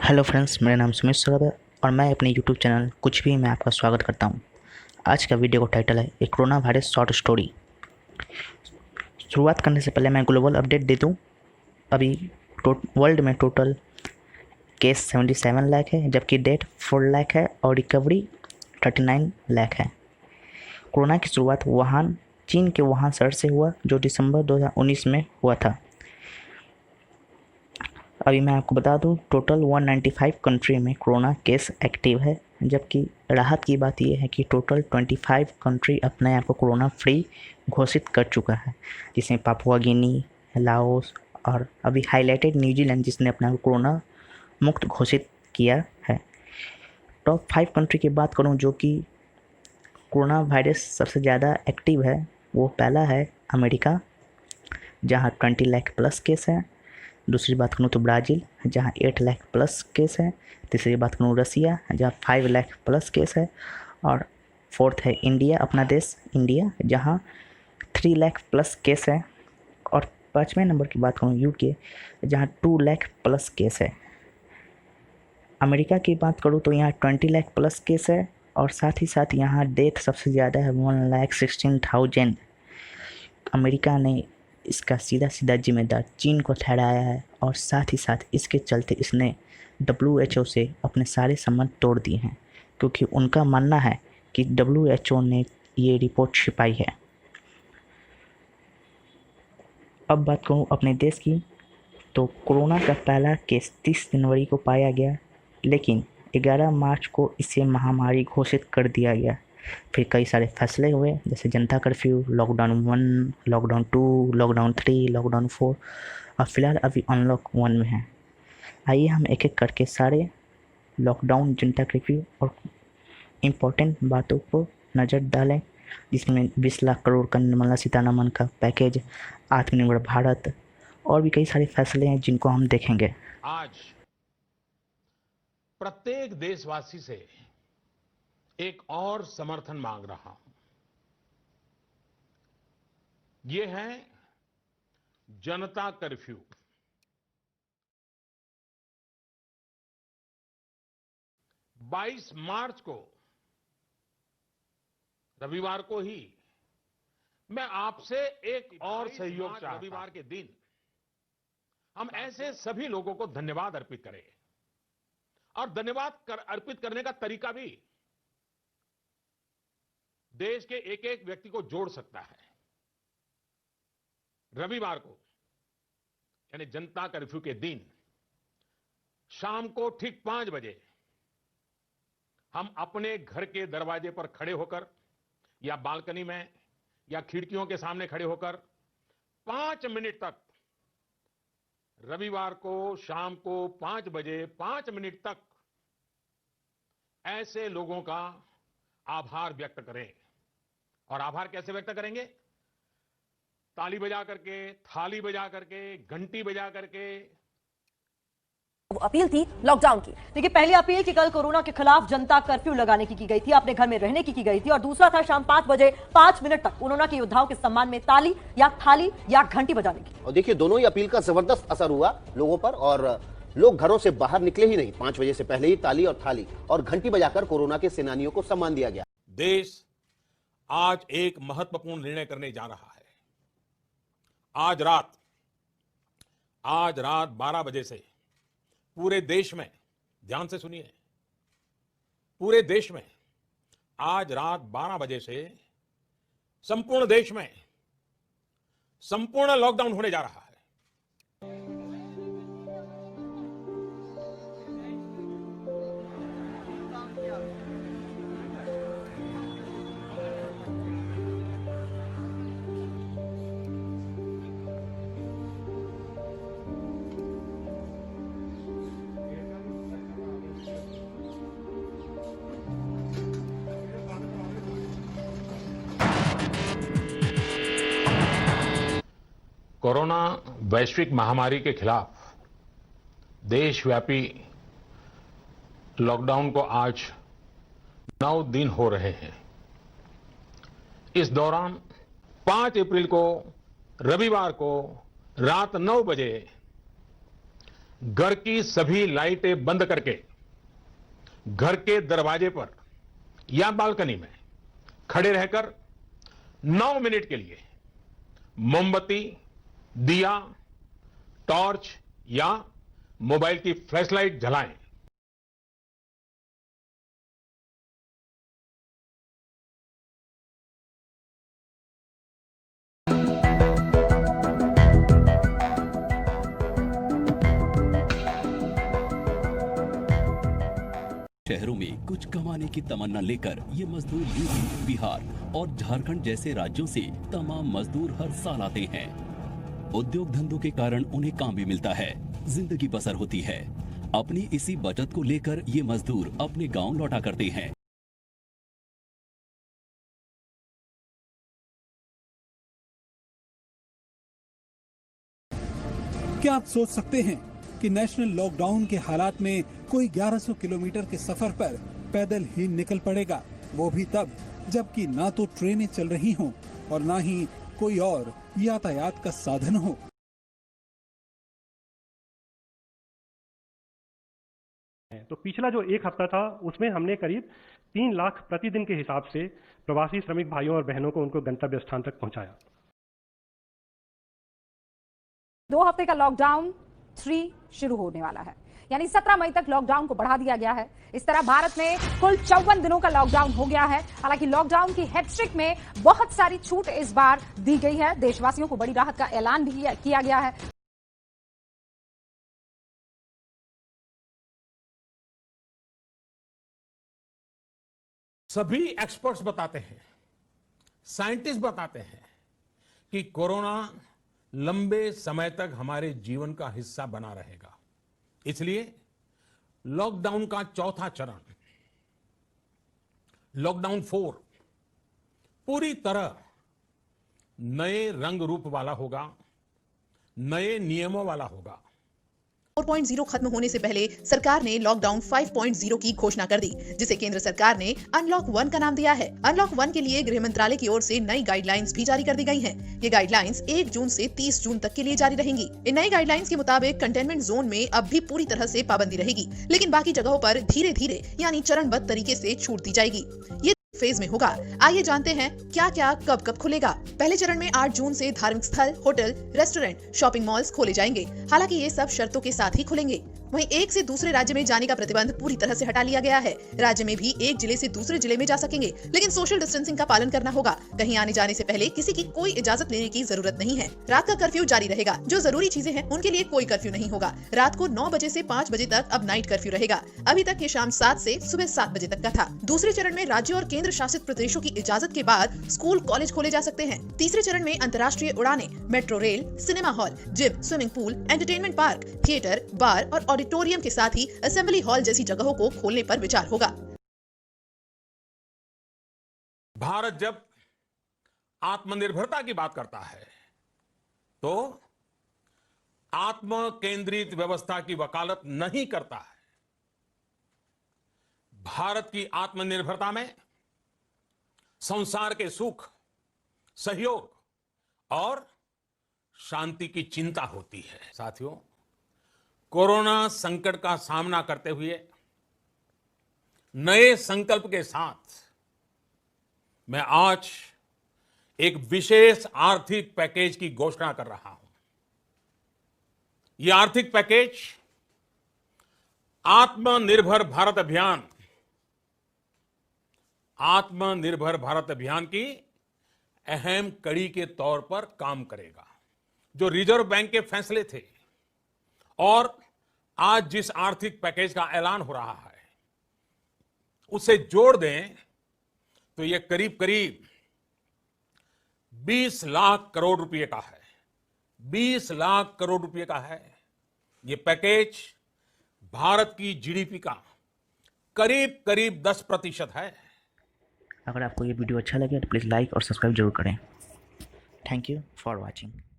Hello friends, मेरा नाम सुमित सौरभ है और मैं अपने यूट्यूब चैनल कुछ भी में आपका स्वागत करता हूं। आज का वीडियो का टाइटल है एक कोरोना वायरस शॉर्ट स्टोरी। शुरुआत करने से पहले मैं ग्लोबल अपडेट दे दूं। अभी वर्ल्ड में टोटल केस 77 लाख है, जबकि डेथ 4 लाख है और रिकवरी 39 लाख है। कोरोना की शुरुआत वुहान, चीन के वुहान शहर से हुआ, जो दिसंबर 2019 में हुआ था। अभी मैं आपको बता दूं, टोटल 195 कंट्री में कोरोना केस एक्टिव है, जबकि राहत की बात यह है कि टोटल 25 कंट्री अपने आप को कोरोना फ्री घोषित कर चुका है, जिसमें पापुआ गिनी, लाओस और अभी हाईलाइटेड न्यूजीलैंड, जिसने अपने आप को कोरोना मुक्त घोषित किया है। टॉप 5 कंट्री की बात करूं जो कि कोरोना वायरस सबसे ज़्यादा एक्टिव है, वो पहला है अमेरिका, जहाँ 20 लाख प्लस केस है। दूसरी बात करूँ तो ब्राज़ील, जहाँ 8 लाख प्लस केस है। तीसरी बात करूँ रसिया, जहाँ 5 लाख प्लस केस है। और फोर्थ है इंडिया, अपना देश इंडिया, जहाँ 3 लाख प्लस केस है। और 5वें नंबर की बात करूँ यूके, जहाँ 2 लाख प्लस केस है। अमेरिका की बात करूँ तो यहाँ 20 लाख प्लस केस है और साथ ही साथ यहाँ डेथ सबसे ज़्यादा है, 1,16,000। अमेरिका ने इसका सीधा जिम्मेदार चीन को ठहराया है और साथ ही साथ इसके चलते इसने WHO से अपने सारे संबंध तोड़ दिए हैं, क्योंकि उनका मानना है कि WHO ने ये रिपोर्ट छिपाई है। अब बात करूँ अपने देश की, तो कोरोना का पहला केस 30 जनवरी को पाया गया, लेकिन 11 मार्च को इसे महामारी घोषित कर दिया गया। फिर कई सारे फैसले हुए, जैसे जनता curfew, lockdown 1, lockdown 2, lockdown 3, lockdown 4 और फिलहाल अभी अनलॉक 1 में है। आइए हम एक एक करके सारे लॉकडाउन, जनता कर्फ्यू और इम्पोर्टेंट बातों को नज़र डालें, जिसमें 20 लाख करोड़ का निर्मला सीतारमण का पैकेज, आत्मनिर्भर भारत और भी कई सारे फैसले हैं जिनको हम देखेंगे। आज प्रत्येक देशवासी से एक और समर्थन मांग रहा हूं। ये है जनता कर्फ्यू। 22 मार्च को, रविवार को ही मैं आपसे एक और सहयोग चाहता हूं। रविवार के दिन हम ऐसे सभी लोगों को धन्यवाद अर्पित करें, और धन्यवाद अर्पित करने का तरीका भी देश के एक एक व्यक्ति को जोड़ सकता है। रविवार को यानी जनता कर्फ्यू के दिन शाम को ठीक 5 बजे हम अपने घर के दरवाजे पर खड़े होकर या बालकनी में या खिड़कियों के सामने खड़े होकर 5 मिनट तक, रविवार को शाम को 5 बजे 5 मिनट तक ऐसे लोगों का आभार व्यक्त करें। और आभार कैसे व्यक्त करेंगे? ताली बजा करके, थाली बजा करके, घंटी बजा करके। अपील थी लॉकडाउन की। देखिए, पहली अपील कि कल कोरोना के खिलाफ जनता कर्फ्यू लगाने की गई थी, अपने घर में रहने की गई थी, और दूसरा था शाम 5 बजे 5 मिनट तक कोरोना के योद्धाओं के सम्मान में ताली या थाली या घंटी बजाने की। और देखिए, दोनों ही अपील का जबरदस्त असर हुआ लोगों पर, और लोग घरों से बाहर निकले ही नहीं। 5 बजे से पहले ही ताली और थाली और घंटी बजाकर कोरोना के सेनानियों को सम्मान दिया गया। देश आज एक महत्वपूर्ण निर्णय करने जा रहा है। आज रात 12 बजे से पूरे देश में, ध्यान से सुनिए, पूरे देश में आज रात 12 बजे से संपूर्ण देश में संपूर्ण लॉकडाउन होने जा रहा है। कोरोना वैश्विक महामारी के खिलाफ देशव्यापी लॉकडाउन को आज 9 दिन हो रहे हैं। इस दौरान 5 अप्रैल को, रविवार को रात 9 बजे घर की सभी लाइटें बंद करके घर के दरवाजे पर या बालकनी में खड़े रहकर 9 मिनट के लिए मोमबत्ती, दिया, टॉर्च या मोबाइल की फ्लैशलाइट जलाएं। शहरों में कुछ कमाने की तमन्ना लेकर ये मजदूर यूपी, बिहार और झारखंड जैसे राज्यों से तमाम मजदूर हर साल आते हैं। उद्योग धंधों के कारण उन्हें काम भी मिलता है, जिंदगी बसर होती है। अपनी इसी बचत को लेकर ये मजदूर अपने गांव लौटा करते हैं। क्या आप सोच सकते हैं कि नेशनल लॉकडाउन के हालात में कोई 1100 किलोमीटर के सफर पर पैदल ही निकल पड़ेगा, वो भी तब जबकि ना तो ट्रेनें चल रही हों और ना ही कोई और यातायात का साधन हो। तो पिछला जो एक हफ्ता था उसमें हमने करीब 3 लाख प्रतिदिन के हिसाब से प्रवासी श्रमिक भाइयों और बहनों को उनको गंतव्य स्थान तक पहुंचाया। 2 हफ्ते का लॉकडाउन 3 शुरू होने वाला है, यानी 17 मई तक लॉकडाउन को बढ़ा दिया गया है। इस तरह भारत में कुल 54 दिनों का लॉकडाउन हो गया है। हालांकि लॉकडाउन की हैट्रिक में बहुत सारी छूट इस बार दी गई है। देशवासियों को बड़ी राहत का ऐलान भी किया गया है। सभी एक्सपर्ट्स बताते हैं, साइंटिस्ट बताते हैं कि कोरोना लंबे समय तक हमारे जीवन का हिस्सा बना रहेगा। इसलिए लॉकडाउन का चौथा चरण, लॉकडाउन 4, पूरी तरह नए रंग रूप वाला होगा, नए नियमों वाला होगा। 4.0 खत्म होने से पहले सरकार ने लॉकडाउन 5.0 की घोषणा कर दी, जिसे केंद्र सरकार ने अनलॉक 1 का नाम दिया है। अनलॉक 1 के लिए गृह मंत्रालय की ओर से नई गाइडलाइंस भी जारी कर दी गई हैं। ये गाइडलाइंस 1 जून से 30 जून तक के लिए जारी रहेंगी। इन नई गाइडलाइंस के मुताबिक कंटेनमेंट जोन में अब भी पूरी तरह से पाबंदी रहेगी, लेकिन बाकी जगहों पर धीरे धीरे यानी चरणबद्ध तरीके से छूट दी जाएगी। ये फेज में होगा। आइए जानते हैं क्या क्या कब कब खुलेगा। पहले चरण में 8 जून से धार्मिक स्थल, होटल, रेस्टोरेंट, शॉपिंग मॉल्स खोले जाएंगे। हालांकि ये सब शर्तों के साथ ही खुलेंगे। वहीं एक से दूसरे राज्य में जाने का प्रतिबंध पूरी तरह से हटा लिया गया है। राज्य में भी एक जिले से दूसरे जिले में जा सकेंगे, लेकिन सोशल डिस्टेंसिंग का पालन करना होगा। कहीं आने जाने से पहले किसी की कोई इजाजत लेने की जरूरत नहीं है। रात का कर्फ्यू जारी रहेगा। जो जरूरी चीजें हैं उनके लिए कोई कर्फ्यू नहीं होगा। रात को 9 बजे से 5 बजे तक अब नाइट कर्फ्यू रहेगा। अभी तक ये शाम 7 से सुबह 7 बजे तक का था। दूसरे चरण में राज्यों और केंद्र शासित प्रदेशों की इजाजत के बाद स्कूल, कॉलेज खोले जा सकते हैं। तीसरे चरण में अंतर्राष्ट्रीय उड़ानें, metro rail, cinema hall, gym, swimming pool, entertainment park, theatre, bar और ऑडिटोरियम के साथ ही असेंबली हॉल जैसी जगहों को खोलने पर विचार होगा। भारत जब आत्मनिर्भरता की बात करता है तो आत्म केंद्रित व्यवस्था की वकालत नहीं करता है। भारत की आत्मनिर्भरता में संसार के सुख, सहयोग और शांति की चिंता होती है। साथियों, कोरोना संकट का सामना करते हुए नए संकल्प के साथ मैं आज एक विशेष आर्थिक पैकेज की घोषणा कर रहा हूं। यह आर्थिक पैकेज आत्मनिर्भर भारत अभियान की अहम कड़ी के तौर पर काम करेगा। जो रिजर्व बैंक के फैसले थे और आज जिस आर्थिक पैकेज का ऐलान हो रहा है उसे जोड़ दें तो यह करीब करीब 20 लाख करोड़ रुपए का है। 20 लाख करोड़ रुपए का है। यह पैकेज भारत की जीडीपी का करीब करीब 10% है। अगर आपको ये वीडियो अच्छा लगे तो प्लीज़ लाइक और सब्सक्राइब जरूर करें। Thank you for watching.